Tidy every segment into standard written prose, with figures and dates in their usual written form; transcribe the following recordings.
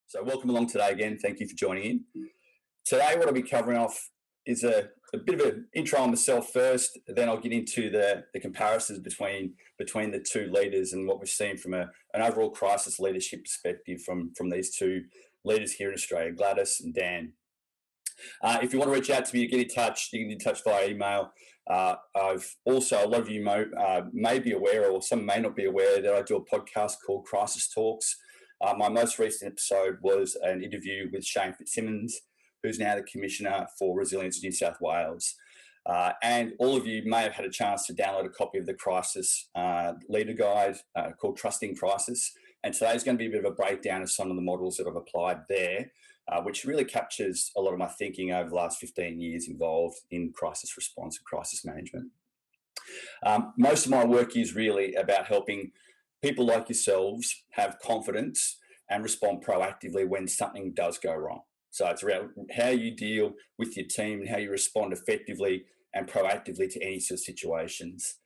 So welcome along today again. Thank you for joining in. Today what I'll be covering off is a bit of an intro on myself first, then I'll get into the comparisons between the two leaders and what we've seen from an overall crisis leadership perspective from these two leaders here in Australia, Gladys and Dan. If you want to reach out to me, get in touch. You can get in touch via email. I've also, a lot of you may be aware, or some may not be aware, that I do a podcast called Crisis Talks. My most recent episode was an interview with Shane Fitzsimmons, who's now the Commissioner for Resilience New South Wales. And all of you may have had a chance to download a copy of the Crisis Leader Guide called Trusting Crisis. And today's going to be a bit of a breakdown of some of the models that I've applied there, which really captures a lot of my thinking over the last 15 years involved in crisis response and crisis management. Most of my work is really about helping people like yourselves have confidence and respond proactively when something does go wrong. So it's around how you deal with your team and how you respond effectively and proactively to any sort of situations.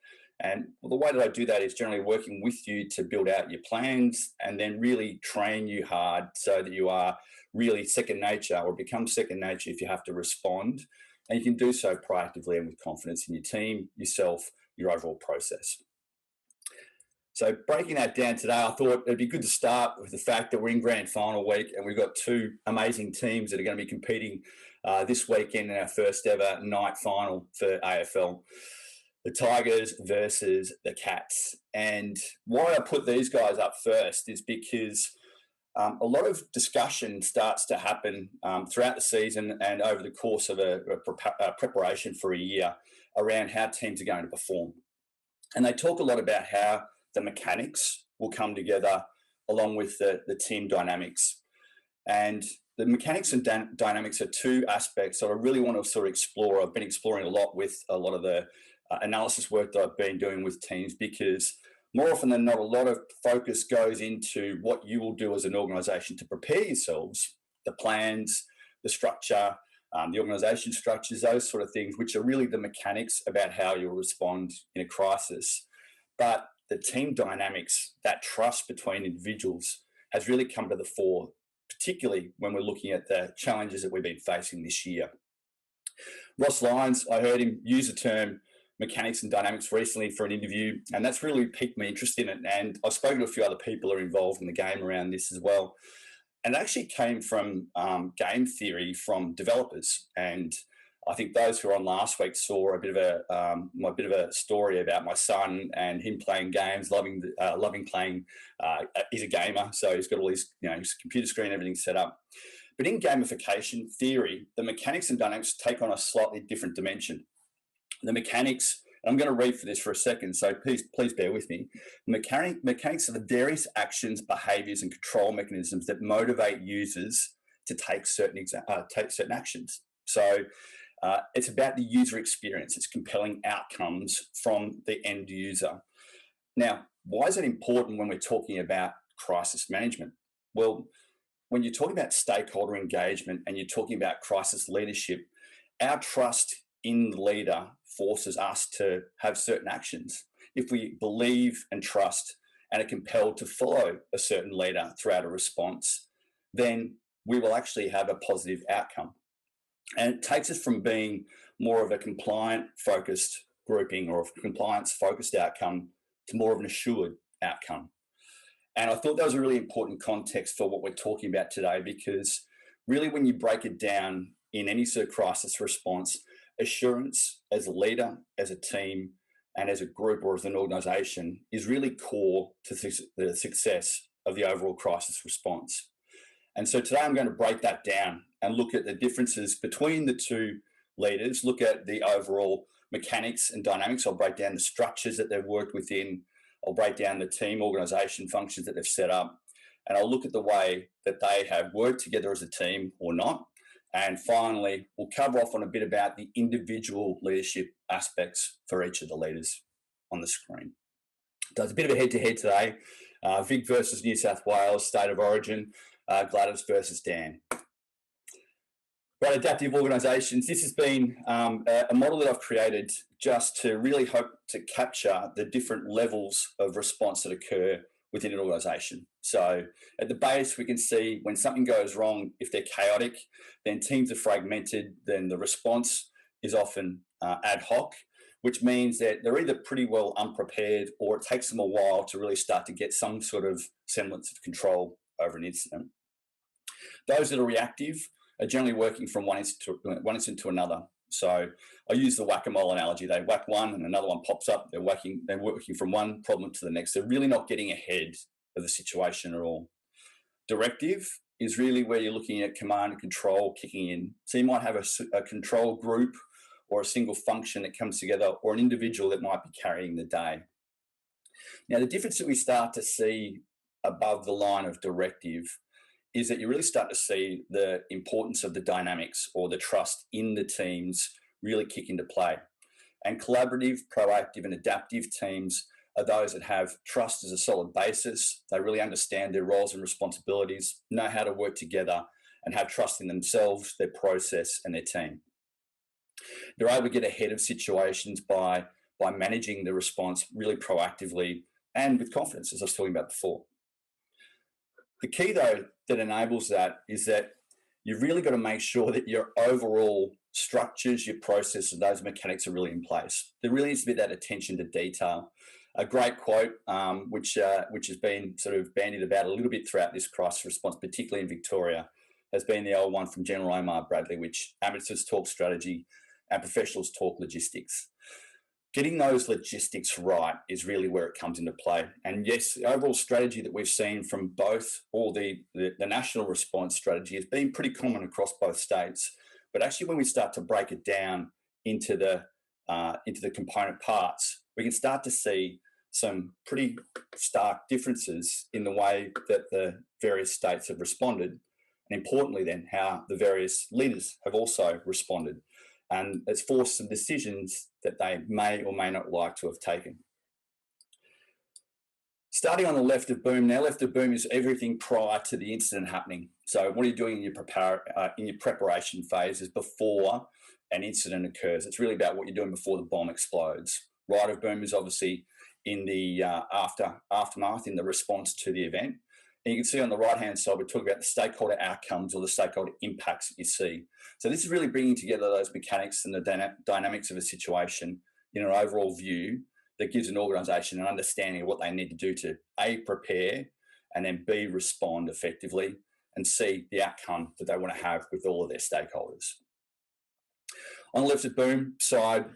And the way that I do that is generally working with you to build out your plans and then really train you hard so that you are really second nature, or become second nature if you have to respond. And you can do so proactively and with confidence in your team, yourself, your overall process. So breaking that down today, I thought it'd be good to start with the fact that we're in grand final week and we've got two amazing teams that are going to be competing this weekend in our first ever night final for AFL. The Tigers versus the Cats. And why I put these guys up first is because a lot of discussion starts to happen throughout the season and over the course of a preparation for a year around how teams are going to perform. And they talk a lot about how the mechanics will come together along with the team dynamics. And the mechanics and dynamics are two aspects that I really want to sort of explore. I've been exploring a lot with a lot of the analysis work that I've been doing with teams, because more often than not, a lot of focus goes into what you will do as an organisation to prepare yourselves, the plans, the structure, the organisation structures, those sort of things, which are really the mechanics about how you'll respond in a crisis. But the team dynamics, that trust between individuals, has really come to the fore, particularly when we're looking at the challenges that we've been facing this year. Ross Lyons, I heard him use the term mechanics and dynamics recently for an interview, and that's really piqued my interest in it. And I've spoken to a few other people who are involved in the game around this as well. And it actually came from game theory from developers. And I think those who were on last week saw a bit of a story about my son and him playing games, loving playing. He's a gamer, so he's got all his computer screen, everything set up. But in gamification theory, the mechanics and dynamics take on a slightly different dimension. The mechanics, and I'm going to read for this for a second, so please bear with me. Mechanics are the various actions, behaviours, and control mechanisms that motivate users to take certain actions. So it's about the user experience. It's compelling outcomes from the end user. Now, why is it important when we're talking about crisis management? Well, when you're talking about stakeholder engagement and you're talking about crisis leadership, our trust in the leader forces us to have certain actions. If we believe and trust and are compelled to follow a certain leader throughout a response, then we will actually have a positive outcome. And it takes us from being more of a compliant-focused grouping or a compliance-focused outcome to more of an assured outcome. And I thought that was a really important context for what we're talking about today, because really when you break it down in any sort of crisis response, assurance as a leader, as a team, and as a group or as an organisation is really core to the success of the overall crisis response. And so today I'm going to break that down and look at the differences between the two leaders, look at the overall mechanics and dynamics. I'll break down the structures that they've worked within. I'll break down the team organisation functions that they've set up. And I'll look at the way that they have worked together as a team or not. And finally, we'll cover off on a bit about the individual leadership aspects for each of the leaders on the screen. So it's a bit of a head-to-head today. VIC versus New South Wales, state of origin, Gladys versus Dan. Right, adaptive organisations. This has been a model that I've created just to really hope to capture the different levels of response that occur within an organisation. So at the base, we can see when something goes wrong, if they're chaotic, then teams are fragmented, then the response is often ad hoc, which means that they're either pretty well unprepared or it takes them a while to really start to get some sort of semblance of control over an incident. Those that are reactive are generally working from one incident to another. So I use the whack-a-mole analogy. They whack one and another one pops up. They're working from one problem to the next. They're really not getting ahead of the situation at all. Directive is really where you're looking at command and control kicking in. So you might have a control group or a single function that comes together, or an individual that might be carrying the day. Now, the difference that we start to see above the line of directive is that you really start to see the importance of the dynamics or the trust in the teams really kick into play. And collaborative, proactive, and adaptive teams are those that have trust as a solid basis. They really understand their roles and responsibilities, know how to work together, and have trust in themselves, their process, and their team. They're able to get ahead of situations by managing the response really proactively and with confidence, as I was talking about before. The key, though, that enables that is that you've really got to make sure that your overall structures, your process, and those mechanics are really in place. There really needs to be that attention to detail. A great quote, which has been sort of bandied about a little bit throughout this crisis response, particularly in Victoria, has been the old one from General Omar Bradley, which amateurs talk strategy and professionals talk logistics. Getting those logistics right is really where it comes into play. And yes, the overall strategy that we've seen from both, or the national response strategy, has been pretty common across both states. But actually, when we start to break it down into the component parts, we can start to see some pretty stark differences in the way that the various states have responded, and importantly then, how the various leaders have also responded. And it's forced some decisions that they may or may not like to have taken. Starting on the left of boom, now left of boom is everything prior to the incident happening. So what are you doing in your preparation phases before an incident occurs? It's really about what you're doing before the bomb explodes. Right of boom is obviously in the aftermath, in the response to the event. And you can see on the right-hand side, we talk about the stakeholder outcomes or the stakeholder impacts that you see. So this is really bringing together those mechanics and the dynamics of a situation in an overall view that gives an organisation an understanding of what they need to do to A, prepare, and then B, respond effectively, and C, the outcome that they want to have with all of their stakeholders. On the left of boom side,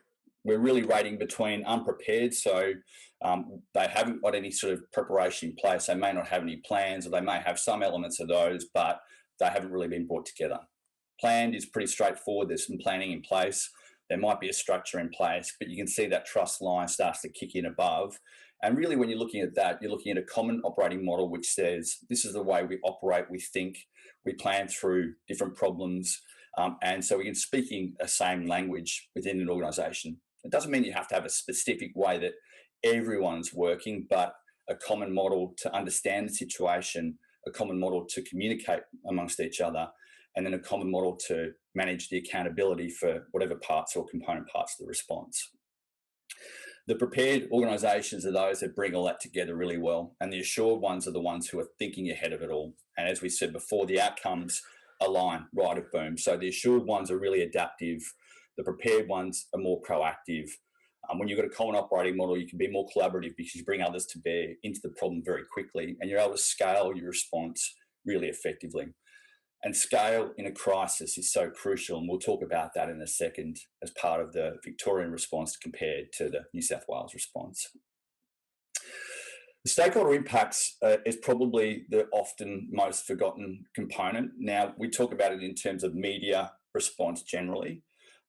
we're really rating between unprepared, so they haven't got any sort of preparation in place. They may not have any plans, or they may have some elements of those, but they haven't really been brought together. Planned is pretty straightforward. There's some planning in place. There might be a structure in place, but you can see that trust line starts to kick in above. And really, when you're looking at that, you're looking at a common operating model which says, this is the way we operate, we think, we plan through different problems. And so we can speaking a same language within an organisation. It doesn't mean you have to have a specific way that everyone's working, but a common model to understand the situation, a common model to communicate amongst each other, and then a common model to manage the accountability for whatever parts or component parts of the response. The prepared organisations are those that bring all that together really well, and the assured ones are the ones who are thinking ahead of it all. And as we said before, the outcomes align right of boom. So the assured ones are really adaptive. The prepared ones are more proactive. When you've got a common operating model, you can be more collaborative because you bring others to bear into the problem very quickly, and you're able to scale your response really effectively. And scale in a crisis is so crucial, and we'll talk about that in a second as part of the Victorian response compared to the New South Wales response. The stakeholder impacts is probably the often most forgotten component. Now, we talk about it in terms of media response generally,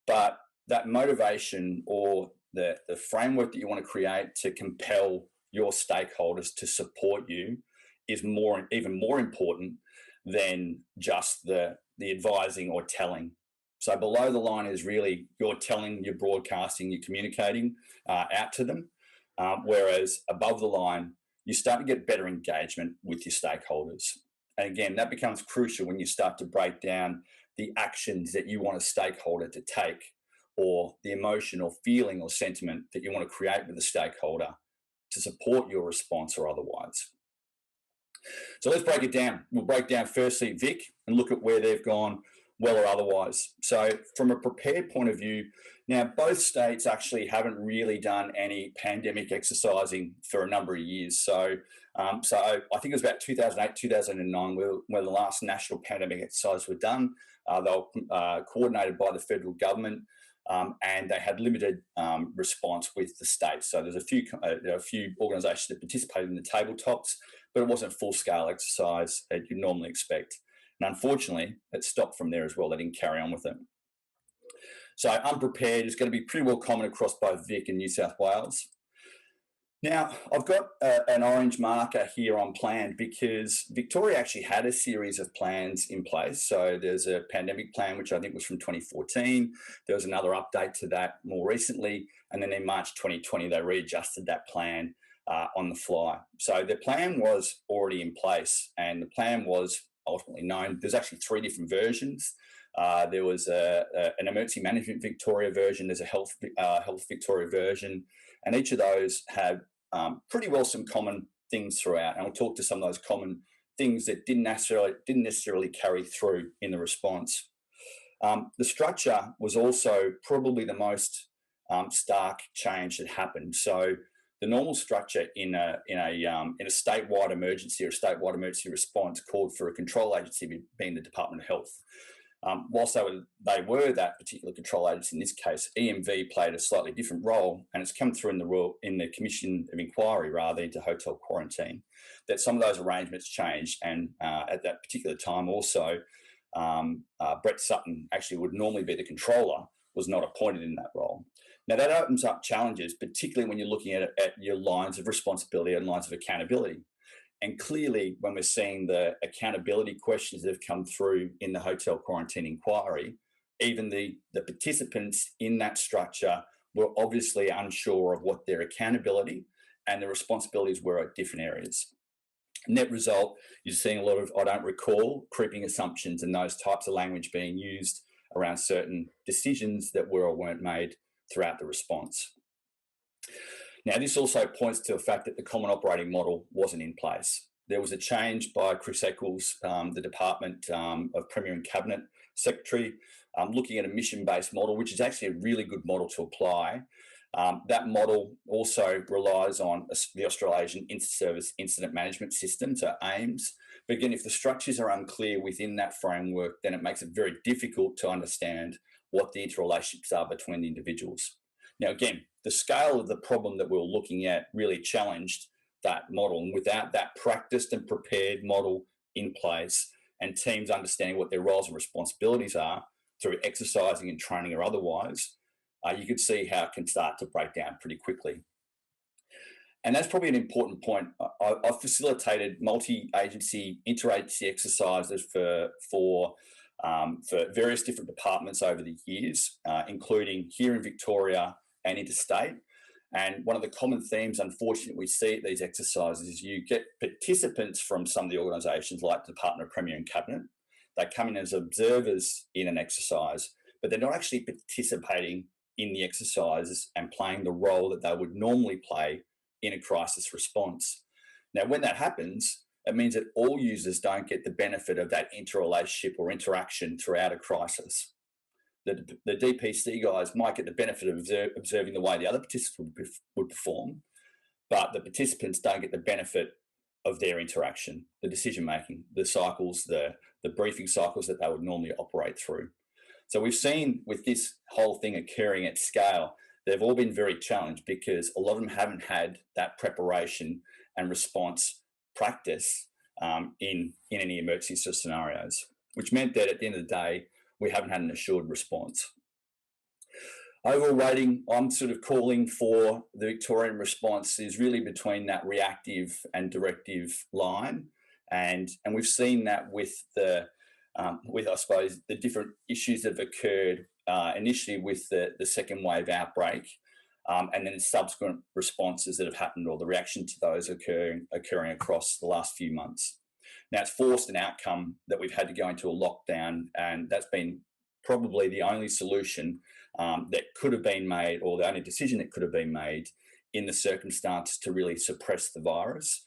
but that motivation or the framework that you want to create to compel your stakeholders to support you is even more important than just the advising or telling. So below the line is really you're telling, you're broadcasting, you're communicating out to them, whereas above the line, you start to get better engagement with your stakeholders. And again, that becomes crucial when you start to break down the actions that you want a stakeholder to take, or the emotion or feeling or sentiment that you want to create with the stakeholder to support your response or otherwise. So let's break it down. We'll break down firstly VIC and look at where they've gone well or otherwise. So from a prepared point of view, now both states actually haven't really done any pandemic exercising for a number of years. So I think it was about 2008, 2009 where the last national pandemic exercise were done. They were coordinated by the federal government. And they had limited response with the states. So there's a few organisations that participated in the tabletops, but it wasn't a full-scale exercise that you'd normally expect. And unfortunately, it stopped from there as well. They didn't carry on with it. So unprepared is going to be pretty well common across both VIC and New South Wales. Now, I've got an orange marker here on planned because Victoria actually had a series of plans in place. So there's a pandemic plan, which I think was from 2014. There was another update to that more recently. And then in March 2020, they readjusted that plan on the fly. So the plan was already in place and the plan was ultimately known. There's actually 3 different versions. There was an Emergency Management Victoria version, there's a Health Victoria version, and each of those have pretty well some common things throughout. And I'll talk to some of those common things that didn't necessarily carry through in the response. The structure was also probably the most stark change that happened. So the normal structure in a statewide emergency or statewide emergency response called for a control agency, being the Department of Health. Whilst they were that particular control agency in this case, EMV played a slightly different role, and it's come through in the Commission of Inquiry rather into hotel quarantine, that some of those arrangements changed. And at that particular time also, Brett Sutton actually would normally be the controller, was not appointed in that role. Now that opens up challenges, particularly when you're looking at your lines of responsibility and lines of accountability. And clearly, when we're seeing the accountability questions that have come through in the hotel quarantine inquiry, even the participants in that structure were obviously unsure of what their accountability and the responsibilities were at different areas. Net result, you're seeing a lot of, I don't recall, creeping assumptions and those types of language being used around certain decisions that were or weren't made throughout the response. Now, this also points to the fact that the common operating model wasn't in place. There was a change by Chris Eccles, the Department of Premier and Cabinet Secretary, looking at a mission-based model, which is actually a really good model to apply. That model also relies on the Australasian Inter-Service Incident Management System, so AIMS. But again, if the structures are unclear within that framework, then it makes it very difficult to understand what the interrelationships are between the individuals. Now, again, the scale of the problem that we're looking at really challenged that model. And without that practiced and prepared model in place and teams understanding what their roles and responsibilities are through exercising and training or otherwise, you could see how it can start to break down pretty quickly. And that's probably an important point. I've facilitated multi-agency, interagency exercises for various different departments over the years, including here in Victoria and interstate. And one of the common themes, unfortunately, we see at these exercises is you get participants from some of the organisations like the Department of Premier and Cabinet. They come in as observers in an exercise, but they're not actually participating in the exercises and playing the role that they would normally play in a crisis response. Now, when that happens, it means that all users don't get the benefit of that interrelationship or interaction throughout a crisis. The DPC guys might get the benefit of observing the way the other participants would perform, but the participants don't get the benefit of their interaction, the decision-making, the cycles, the briefing cycles that they would normally operate through. So we've seen with this whole thing occurring at scale, they've all been very challenged because a lot of them haven't had that preparation and response practice in any emergency scenarios, which meant that at the end of the day, we haven't had an assured response. Overall rating, I'm sort of calling for the Victorian response is really between that reactive and directive line. And we've seen that with I suppose, the different issues that have occurred initially with the second wave outbreak, and then subsequent responses that have happened or the reaction to those occurring across the last few months. Now, it's forced an outcome that we've had to go into a lockdown, and that's been probably the only solution that could have been made, or the only decision that could have been made in the circumstances to really suppress the virus.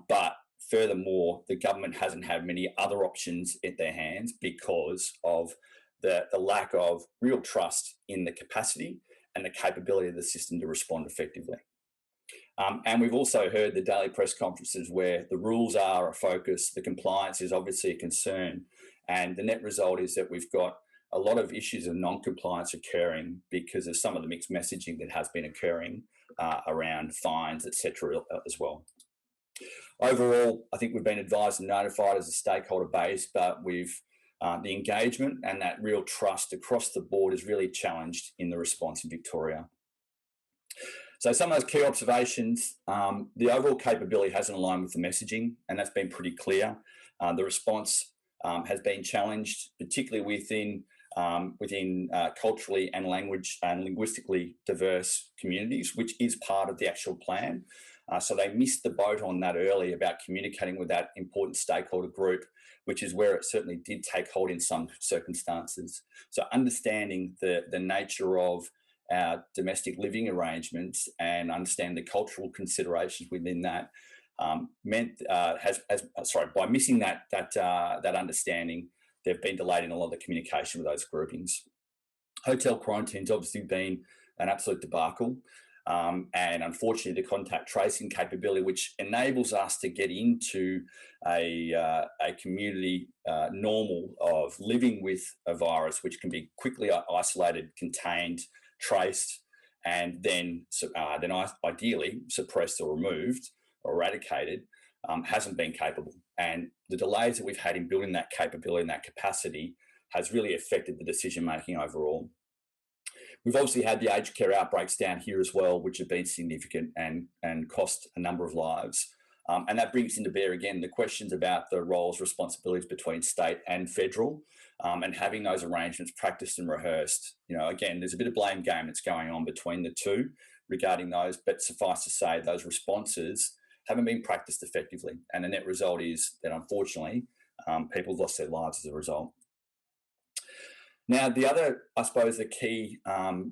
But furthermore, the government hasn't had many other options at their hands because of the lack of real trust in the capacity and the capability of the system to respond effectively. And we've also heard the daily press conferences where the rules are a focus, the compliance is obviously a concern, and the net result is that we've got a lot of issues of non-compliance occurring because of some of the mixed messaging that has been occurring around fines, etc. as well. Overall, I think we've been advised and notified as a stakeholder base, but we've the engagement and that real trust across the board is really challenged in the response in Victoria. So some of those key observations, the overall capability hasn't aligned with the messaging, and that's been pretty clear. The response has been challenged, particularly within culturally and linguistically diverse communities, which is part of the actual plan. So they missed the boat on that early about communicating with that important stakeholder group, which is where it certainly did take hold in some circumstances. So understanding the nature of our domestic living arrangements and understand the cultural considerations within that by missing that understanding, they've been delayed in a lot of the communication with those groupings. Hotel quarantine's obviously been an absolute debacle. And unfortunately, the contact tracing capability, which enables us to get into a community normal of living with a virus, which can be quickly isolated, contained, traced, and then ideally suppressed or removed or eradicated, hasn't been capable. And the delays that we've had in building that capability and that capacity has really affected the decision-making overall. We've obviously had the aged care outbreaks down here as well, which have been significant and cost a number of lives. And that brings into bear again the questions about the roles, responsibilities between state and federal, and having those arrangements practiced and rehearsed. You know, again, there's a bit of blame game that's going on between the two regarding those, but suffice to say, those responses haven't been practiced effectively. And the net result is that, unfortunately, people have lost their lives as a result. Now, the other, I suppose, the key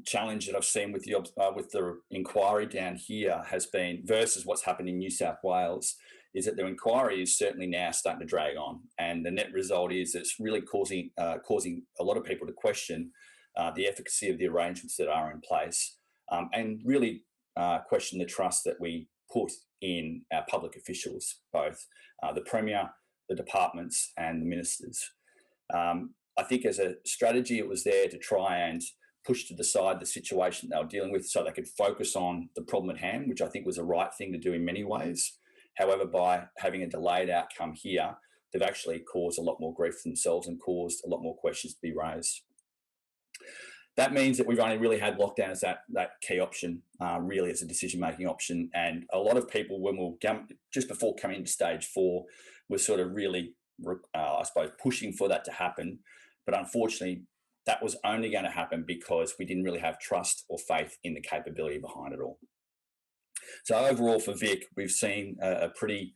challenge that I've seen with the inquiry down here has been, versus what's happened in New South Wales, is that the inquiry is certainly now starting to drag on. And the net result is it's really causing a lot of people to question the efficacy of the arrangements that are in place, and really question the trust that we put in our public officials, both the Premier, the departments and the ministers. I think as a strategy, it was there to try and push to the side the situation they were dealing with so they could focus on the problem at hand, which I think was the right thing to do in many ways. However, by having a delayed outcome here, they've actually caused a lot more grief for themselves and caused a lot more questions to be raised. That means that we've only really had lockdown as that key option, really as a decision-making option. And a lot of people, when just before coming into stage 4, were sort of really, I suppose, pushing for that to happen. But unfortunately, that was only going to happen because we didn't really have trust or faith in the capability behind it all. So overall for VIC, we've seen a pretty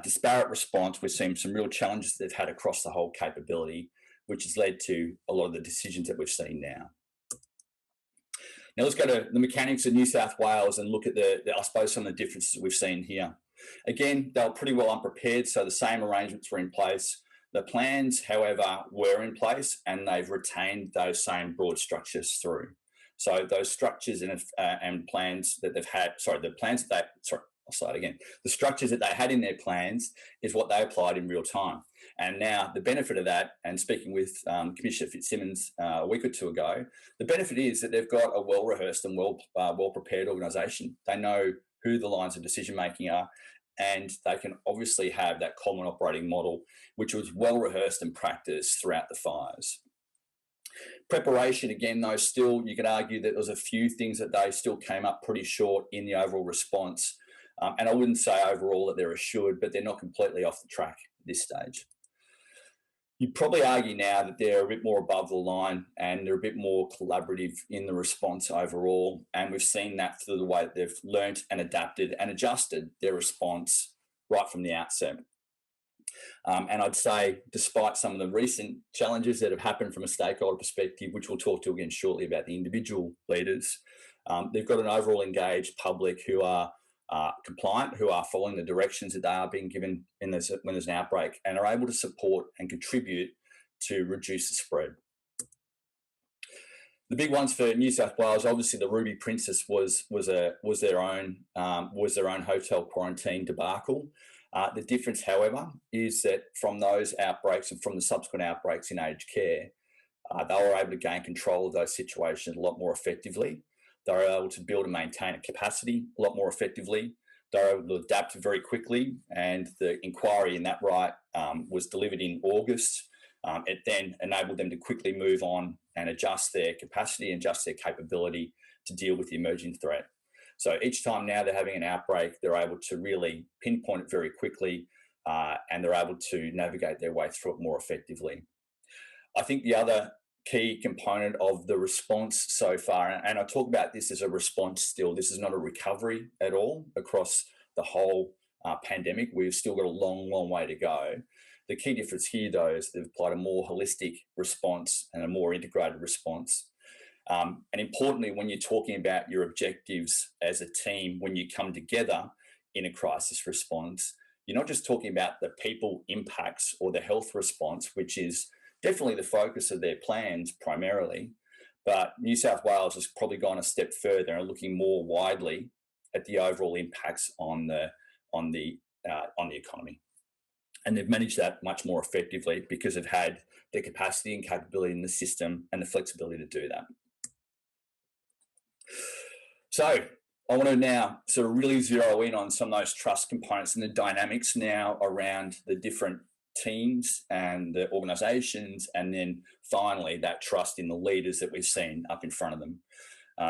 disparate response. We've seen some real challenges they've had across the whole capability, which has led to a lot of the decisions that we've seen now. Now let's go to the mechanics of New South Wales and look at I suppose, some of the differences we've seen here. Again, they were pretty well unprepared, so the same arrangements were in place. The plans, however, were in place and they've retained those same broad structures through. So those structures and plans that they've had, the structures that they had in their plans is what they applied in real time. And now the benefit of that, and speaking with Commissioner Fitzsimmons a week or two ago, the benefit is that they've got a well-rehearsed and well-prepared organisation. They know who the lines of decision-making are, and they can obviously have that common operating model, which was well rehearsed and practiced throughout the fires. Preparation, again, though, still, you could argue that there was a few things that they still came up pretty short in the overall response. And I wouldn't say overall that they're assured, but they're not completely off the track at this stage. You'd probably argue now that they're a bit more above the line and they're a bit more collaborative in the response overall. And we've seen that through the way that they've learnt and adapted and adjusted their response right from the outset. And I'd say, despite some of the recent challenges that have happened from a stakeholder perspective, which we'll talk to again shortly about the individual leaders, they've got an overall engaged public who are compliant, who are following the directions that they are being given when there's an outbreak, and are able to support and contribute to reduce the spread. The big ones for New South Wales, obviously, the Ruby Princess was their own hotel quarantine debacle. The difference, however, is that from those outbreaks and from the subsequent outbreaks in aged care, they were able to gain control of those situations a lot more effectively. They were able to build and maintain a capacity a lot more effectively. They were able to adapt very quickly, and the inquiry in that right was delivered in August. It then enabled them to quickly move on and adjust their capacity and adjust their capability to deal with the emerging threat. So each time now they're having an outbreak, they're able to really pinpoint it very quickly, and they're able to navigate their way through it more effectively. I think the other key component of the response so far, and I talk about this as a response still, this is not a recovery at all across the whole pandemic. We've still got a long, long way to go. The key difference here, though, is they've applied a more holistic response and a more integrated response. And importantly, when you're talking about your objectives as a team, when you come together in a crisis response, you're not just talking about the people impacts or the health response, which is definitely the focus of their plans primarily, but New South Wales has probably gone a step further and looking more widely at the overall impacts on the economy. And they've managed that much more effectively because they've had the capacity and capability in the system and the flexibility to do that. So I want to now sort of really zero in on some of those trust components and the dynamics now around the different teams and the organisations, and then finally that trust in the leaders that we've seen up in front of them.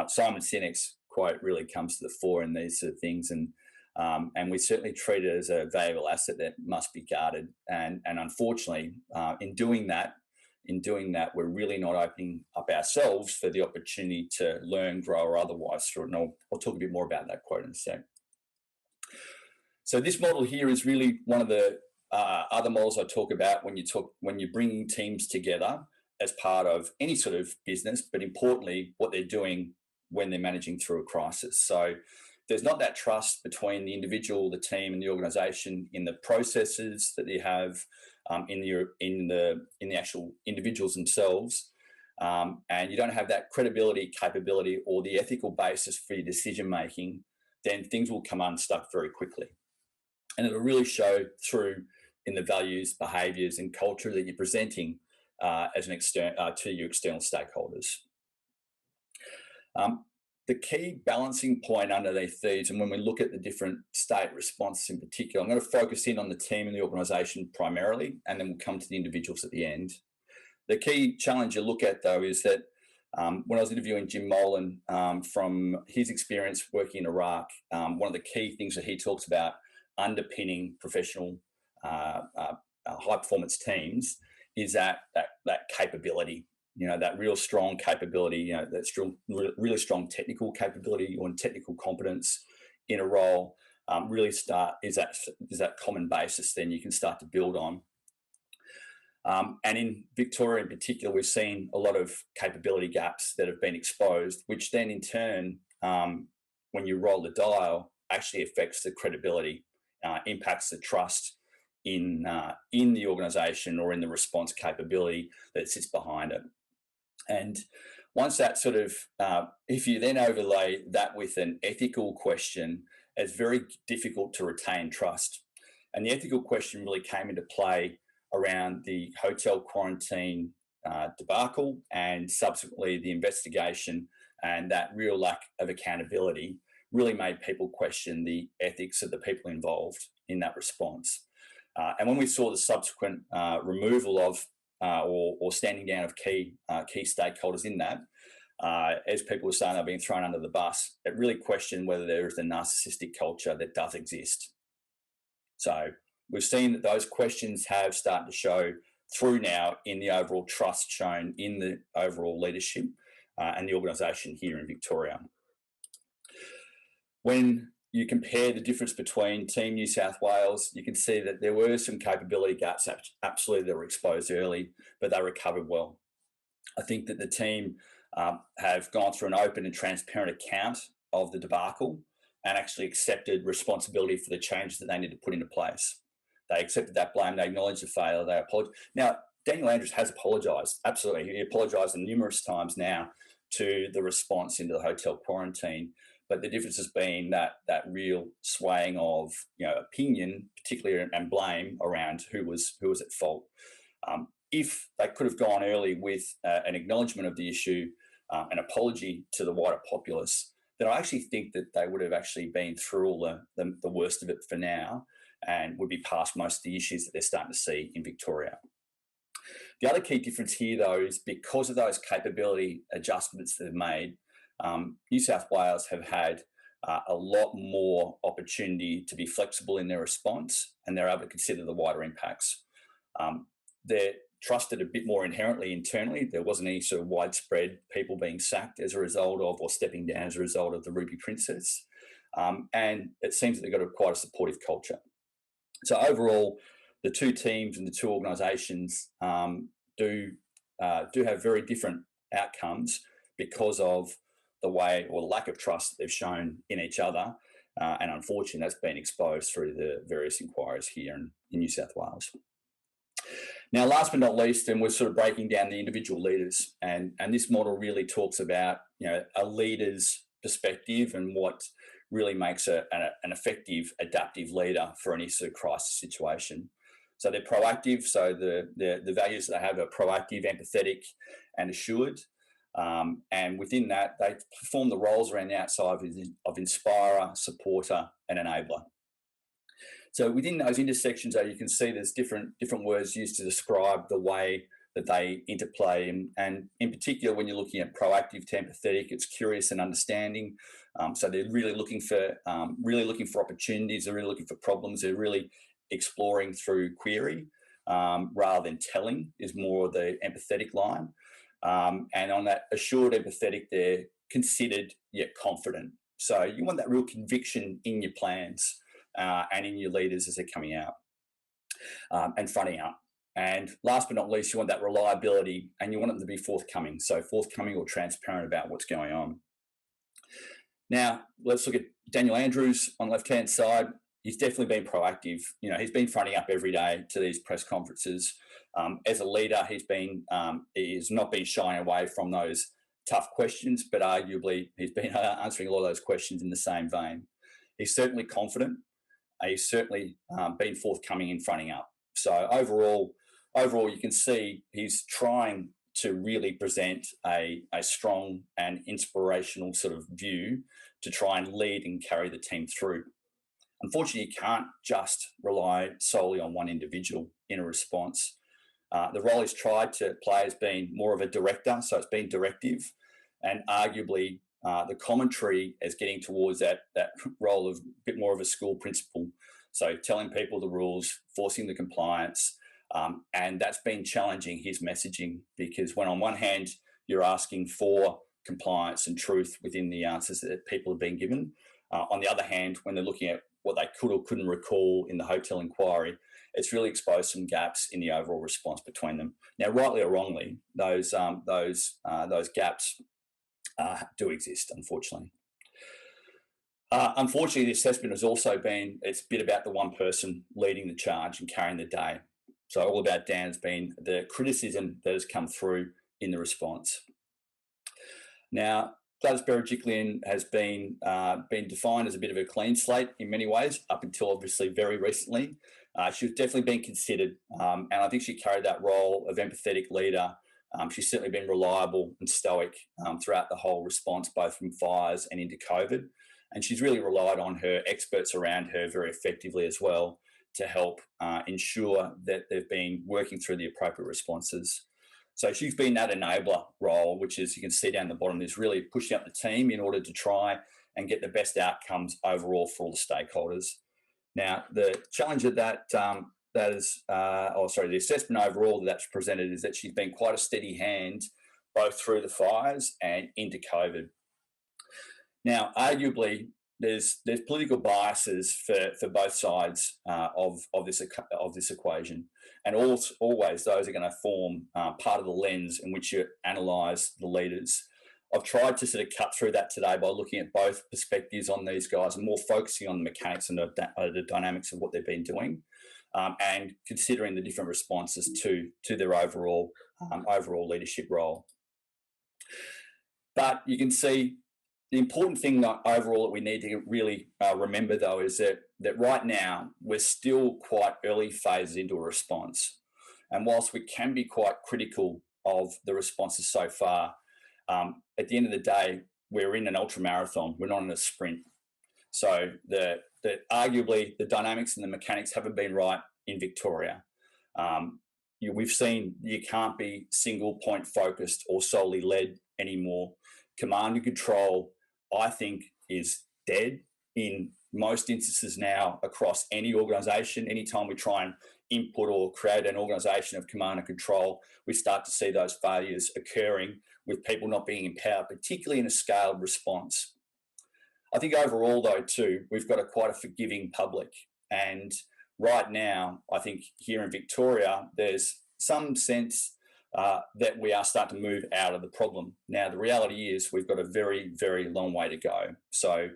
Simon Sinek's quote really comes to the fore in these sort of things, and we certainly treat it as a valuable asset that must be guarded. And unfortunately, in doing that, we're really not opening up ourselves for the opportunity to learn, grow, or otherwise through it. And I'll talk a bit more about that quote in a sec. So this model here is really one of the other models I talk about when you're bringing teams together as part of any sort of business, but importantly, what they're doing when they're managing through a crisis. So there's not that trust between the individual, the team, and the organisation in the processes that they have, in the actual individuals themselves, and you don't have that credibility, capability, or the ethical basis for your decision making, then things will come unstuck very quickly, and it'll really show through in the values, behaviours, and culture that you're presenting as to your external stakeholders. The key balancing point underneath these, and when we look at the different state responses in particular, I'm going to focus in on the team and the organisation primarily, and then we'll come to the individuals at the end. The key challenge you look at, though, is that when I was interviewing Jim Molan, from his experience working in Iraq, one of the key things that he talks about underpinning professional high-performance teams is that capability. That real strong capability, really strong technical capability or technical competence in a role really is that common basis then you can start to build on. And in Victoria in particular, we've seen a lot of capability gaps that have been exposed, which then in turn, when you roll the dial, actually affects the credibility, impacts the trust in the organisation or in the response capability that sits behind it. And once that sort of, if you then overlay that with an ethical question, it's very difficult to retain trust. And the ethical question really came into play around the hotel quarantine debacle and subsequently the investigation, and that real lack of accountability really made people question the ethics of the people involved in that response. And when we saw the subsequent removal of or standing down of key stakeholders in that, as people were saying they're being thrown under the bus, it really questioned whether there is a narcissistic culture that does exist. So we've seen that those questions have started to show through now in the overall trust shown in the overall leadership and the organisation here in Victoria. When you compare the difference between Team New South Wales, you can see that there were some capability gaps, absolutely, that were exposed early, but they recovered well. I think that the team have gone through an open and transparent account of the debacle, and actually accepted responsibility for the changes that they need to put into place. They accepted that blame, they acknowledged the failure, they apologized. Now, Daniel Andrews has apologised, absolutely. He apologised numerous times now to the response into the hotel quarantine. But the difference has been that real swaying of opinion, particularly, and blame around who was at fault. If they could have gone early with an acknowledgement of the issue, an apology to the wider populace, then I actually think that they would have actually been through all the worst of it for now and would be past most of the issues that they're starting to see in Victoria. The other key difference here, though, is because of those capability adjustments that they've made, New South Wales have had a lot more opportunity to be flexible in their response, and they're able to consider the wider impacts. They're trusted a bit more inherently internally. There wasn't any sort of widespread people being sacked as a result of or stepping down as a result of the Ruby Princess. And it seems that they've got quite a supportive culture. So overall, the two teams and the two organisations do have very different outcomes because of the way or the lack of trust that they've shown in each other. And unfortunately, that's been exposed through the various inquiries here in New South Wales. Now, last but not least, and we're sort of breaking down the individual leaders, and this model really talks about a leader's perspective and what really makes an effective adaptive leader for any sort of crisis situation. So they're proactive. So the values they have are proactive, empathetic, and assured. And within that, they perform the roles around the outside of inspirer, supporter, and enabler. So within those intersections, though, you can see there's different words used to describe the way that they interplay. And in particular, when you're looking at proactive to empathetic, it's curious and understanding. So they're really looking for opportunities. They're really looking for problems. They're really exploring through query rather than telling is more the empathetic line. And on that assured empathetic, they're considered yet confident. So you want that real conviction in your plans and in your leaders as they're coming out and fronting up. And last but not least, you want that reliability and you want them to be forthcoming. So forthcoming or transparent about what's going on. Now, let's look at Daniel Andrews on the left-hand side. He's definitely been proactive. He's been fronting up every day to these press conferences. As a leader, he's not been shying away from those tough questions, but arguably he's been answering a lot of those questions in the same vein. He's certainly confident. He's certainly been forthcoming in fronting up. So overall, you can see he's trying to really present a strong and inspirational sort of view to try and lead and carry the team through. Unfortunately, you can't just rely solely on one individual in a response. The role he's tried to play has been more of a director, so it's been directive, and arguably the commentary is getting towards that role of a bit more of a school principal. So telling people the rules, forcing the compliance, and that's been challenging his messaging because when on one hand you're asking for compliance and truth within the answers that people have been given, on the other hand, when they're looking at what they could or couldn't recall in the hotel inquiry, it's really exposed some gaps in the overall response between them. Now, rightly or wrongly, those gaps do exist, unfortunately. Unfortunately, the assessment has also been, it's a bit about the one person leading the charge and carrying the day. So all about Dan has been the criticism that has come through in the response. Now, Gladys Berejiklian has been defined as a bit of a clean slate in many ways, up until obviously very recently. She's definitely been considered, and I think she carried that role of empathetic leader. She's certainly been reliable and stoic throughout the whole response, both from fires and into COVID. And she's really relied on her experts around her very effectively as well to help ensure that they've been working through the appropriate responses. So she's been that enabler role, which is, you can see down the bottom, is really pushing up the team in order to try and get the best outcomes overall for all the stakeholders. Now, the challenge of the assessment overall that's presented is that she's been quite a steady hand, both through the fires and into COVID. Now, arguably, there's political biases for both sides of this equation, and always those are going to form part of the lens in which you analyse the leaders. I've tried to sort of cut through that today by looking at both perspectives on these guys and more focusing on the mechanics and the dynamics of what they've been doing, and considering the different responses to their overall leadership role. But you can see the important thing that overall that we need to really remember, though, is that right now we're still quite early phases into a response. And whilst we can be quite critical of the responses so far, at the end of the day, we're in an ultra marathon. We're not in a sprint. So arguably the dynamics and the mechanics haven't been right in Victoria. We've seen you can't be single point focused or solely led anymore. Command and control, I think, is dead in most instances now across any organisation. Anytime we try and input or create an organisation of command and control, we start to see those failures occurring with people not being empowered, particularly in a scaled response. I think overall, though, too, we've got quite a forgiving public. And right now, I think here in Victoria, there's some sense that we are starting to move out of the problem. Now, the reality is we've got a very, very long way to go. So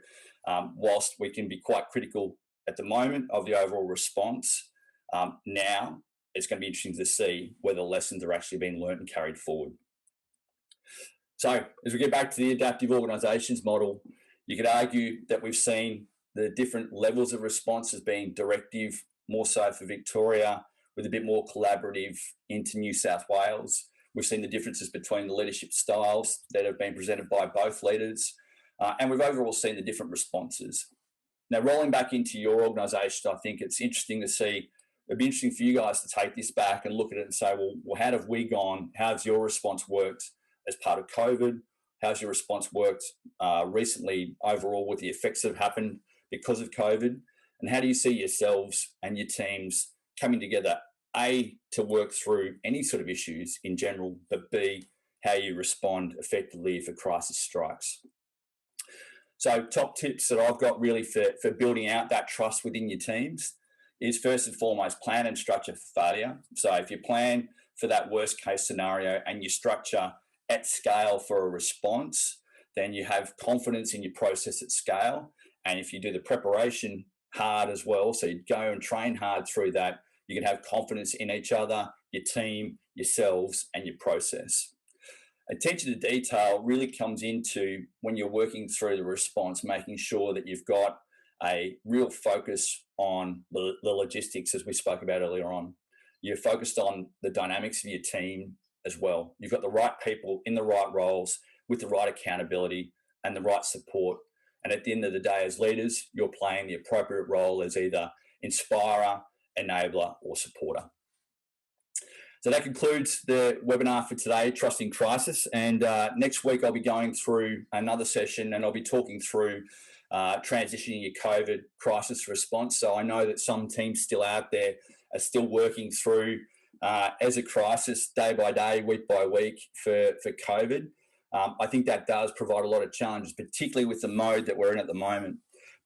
whilst we can be quite critical at the moment of the overall response, now it's going to be interesting to see whether lessons are actually being learnt and carried forward. So as we get back to the adaptive organisations model, you could argue that we've seen the different levels of response as being directive, more so for Victoria, with a bit more collaborative into New South Wales. We've seen the differences between the leadership styles that have been presented by both leaders, and we've overall seen the different responses. Now, rolling back into your organisation, I think it's interesting to see. It'd be interesting for you guys to take this back and look at it and say, well, how have we gone? How's your response worked as part of COVID? How's your response worked recently overall with the effects that have happened because of COVID? And how do you see yourselves and your teams coming together, A, to work through any sort of issues in general, but B, how you respond effectively if a crisis strikes? So top tips that I've got really for building out that trust within your teams is first and foremost, plan and structure for failure. So if you plan for that worst case scenario and you structure at scale for a response, then you have confidence in your process at scale. And if you do the preparation hard as well, so you go and train hard through that, you can have confidence in each other, your team, yourselves, and your process. Attention to detail really comes into when you're working through the response, making sure that you've got a real focus on the logistics, as we spoke about earlier on. You're focused on the dynamics of your team as well. You've got the right people in the right roles with the right accountability and the right support. And at the end of the day, as leaders, you're playing the appropriate role as either inspirer, enabler, or supporter. So that concludes the webinar for today, Trust in Crisis. And next week, I'll be going through another session and I'll be talking through transitioning your COVID crisis response. So I know that some teams still out there are still working through as a crisis day by day, week by week for COVID. I think that does provide a lot of challenges, particularly with the mode that we're in at the moment.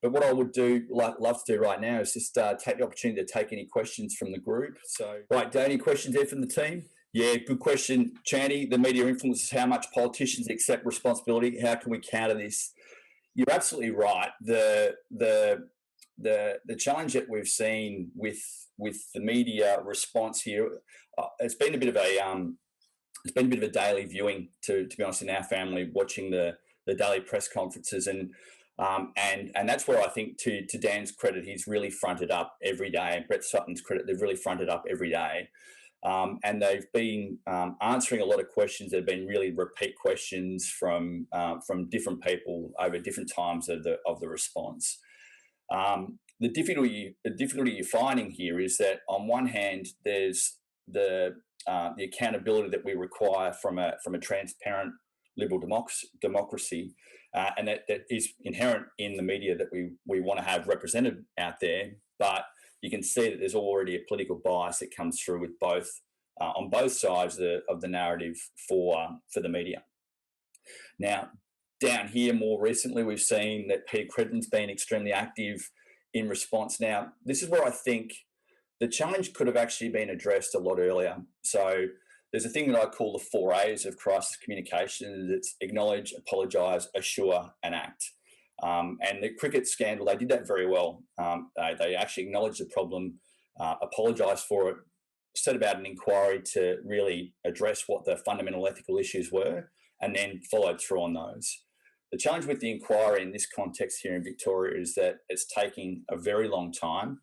But what I would love to do right now is just take the opportunity to take any questions from the group. So, right, Dave, any questions there from the team? Yeah, good question, Chandy. The media influences how much politicians accept responsibility. How can we counter this? You're absolutely right. The challenge that we've seen with the media response here, it's been a bit of a daily viewing, to be honest, in our family, watching the daily press conferences, and that's where I think, to Dan's credit, he's really fronted up every day, and Brett Sutton's credit, they've really fronted up every day, and they've been answering a lot of questions that have been really repeat questions from different people over different times of the response. The difficulty you're finding here is that on one hand, there's the accountability that we require from a transparent liberal democracy, and that is inherent in the media that we want to have represented out there. But you can see that there's already a political bias that comes through with both on both sides of the narrative for the media. Now, down here more recently, we've seen that Peter Credden's been extremely active in response. Now, this is where I think the challenge could have actually been addressed a lot earlier. So there's a thing that I call the 4 A's of crisis communication. It's acknowledge, apologise, assure, and act. And the cricket scandal, they did that very well. They actually acknowledged the problem, apologised for it, set about an inquiry to really address what the fundamental ethical issues were, and then followed through on those. The challenge with the inquiry in this context here in Victoria is that it's taking a very long time.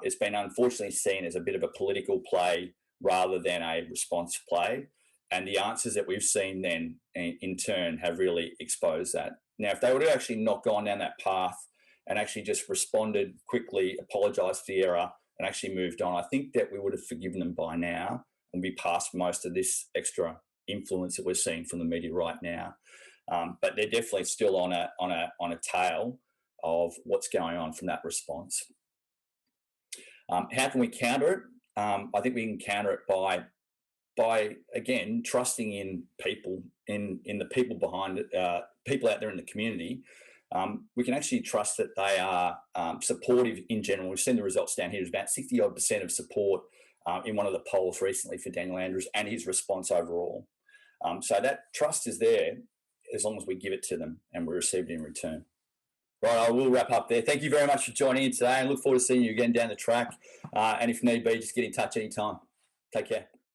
It's been unfortunately seen as a bit of a political play rather than a response play. And the answers that we've seen then in turn have really exposed that. Now, if they would have actually not gone down that path and actually just responded quickly, apologised for the error, and actually moved on, I think that we would have forgiven them by now and be past most of this extra influence that we're seeing from the media right now. But they're definitely still on a tail of what's going on from that response. How can we counter it? I think we can counter it by again trusting in people, in the people behind it, people out there in the community. We can actually trust that they are supportive in general. We've seen the results down here. There's about 60% of support in one of the polls recently for Daniel Andrews and his response overall. So that trust is there as long as we give it to them and we receive it in return. Right, I will wrap up there. Thank you very much for joining in today, and look forward to seeing you again down the track. And if need be, just get in touch anytime. Take care.